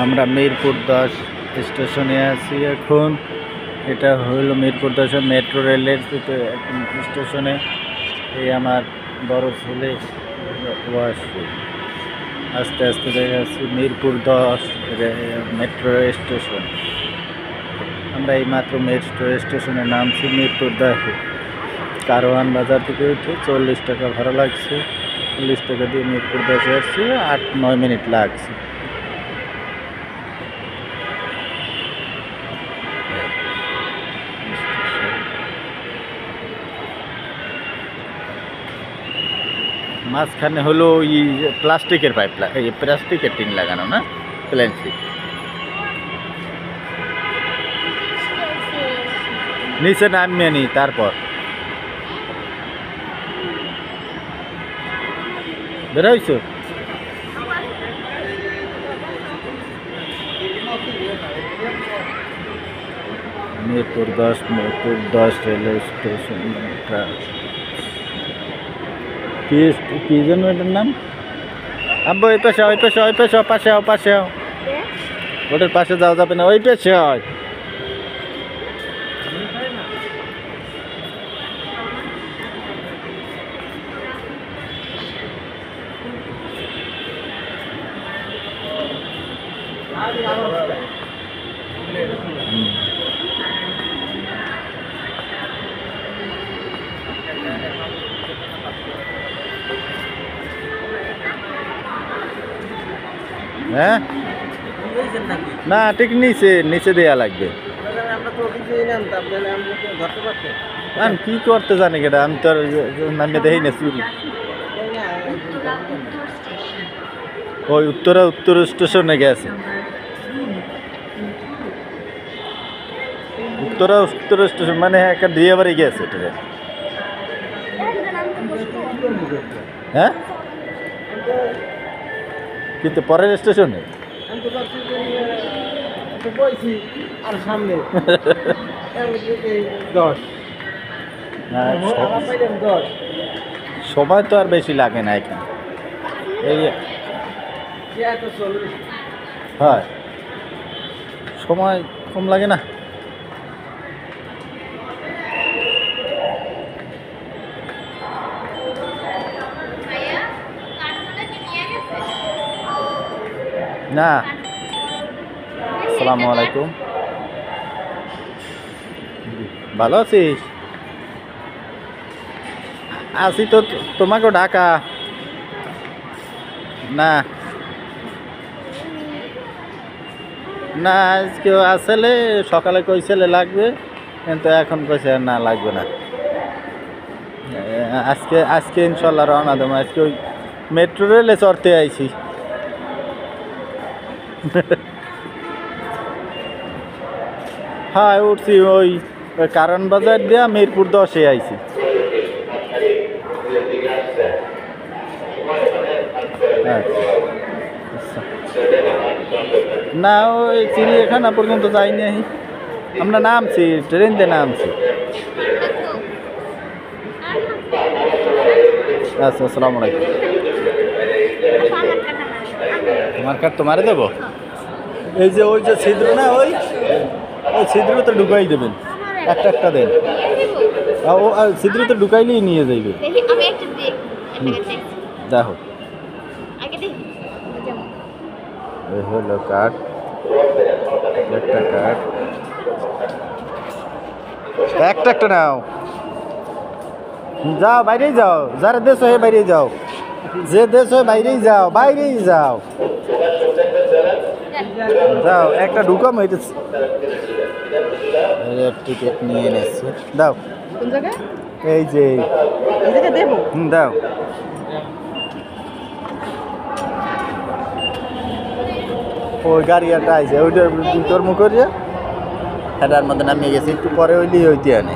আমরা মিরপুর 10 স্টেশনে আছি এখন। এটা হলো মিরপুর 10 মেট্রো রেলের স্টেশনে। এই আমার বড় ছেলে ওয়াশরুম। আস্তে আস্তে দেখা যাচ্ছে মিরপুর 10 মেট্রো স্টেশন। আমরা এই মাত্র মেট্রো স্টেশনে নামছি মিরপুর 10। কারওয়ান বাজার থেকে উঠে 40 টাকা ভাড়া লাগছে। 40 টাকা দিয়ে মিরপুর 10 আসছি, 8-9 মিনিট লাগছে। মাঝখানে হলো ওই প্লাস্টিকের পাইপ, এই প্লাস্টিকের টিন লাগানো, না প্লেন সিট। নিচে নামিয়ে নি, তারপর বেরোইছো। Mirpur 10 railway station. কি যেন এটার নাম? আব্বু ওই পাশে পাশে ওটার পাশে যাওয়া যাবে না, ওই পাশে হয়। হ্যাঁ না, ঠিক নিচে দেওয়া লাগবে। আমি কি করতে জানি কেটা, আমি তো নামিয়ে দেখি না চুরি। ওই উত্তর স্টেশনে গেছে। উত্তর স্টেশন মানে একটা দিয়ে বাড়ি গেছে ট্রেন। হ্যাঁ কিন্তু পরের স্টেশনে আর সামনে সময় তো আর বেশি লাগে না এখানে। এই হয় সময় কম লাগে না। না, আসসালামু আলাইকুম। ভালো আছিস? আছি তো, তোমাকেও ঢাকা। না না, আজকে আসলে সকালে কইছিলে লাগবে, কিন্তু এখন কইছে না লাগবে না। আজকে ইনশাল্লাহ রওনা দেবো। আজকে ওই মেট্রো রেলে চড়তে আইছি। হ্যাঁ উঠছি, ওই কারওয়ান বাজার দিয়া মিরপুর 10 আইছি। না, ওই চিড়িয়াখানা পর্যন্ত যাইনি। আমরা নামছি, ট্রেন দিয়ে নামছি। আচ্ছা, আসসালামু আলাইকুম। তোমার কার্ড তোমারে দেবো? এই যে ওই যে ছিদ্র না, ওই ছিদ্রতে ঢুকাই দেবেন, একটা দেন। ও ছিদ্রতে ঢুকাইলেই নিয়ে যাইবে। দেখো এই হলো কার্ড, একটা কার্ড, একটা নাও। যাও, বাইরেই যাও, যারা দেশ হয়ে বাইরেই যাও, যে দেশ হয়ে বাইরেই যাও, যাও একটা ঢুকাম হইতেছে। টিকিট নিয়ে নিচ্ছি, দাও। এই যে দাও। ওই গাড়ি একটা আইছে, ওইটার ভিতর মুখ করিয়া এটার মধ্যে নামিয়ে গেছে, একটু পরে হইলেই হইতে আনে।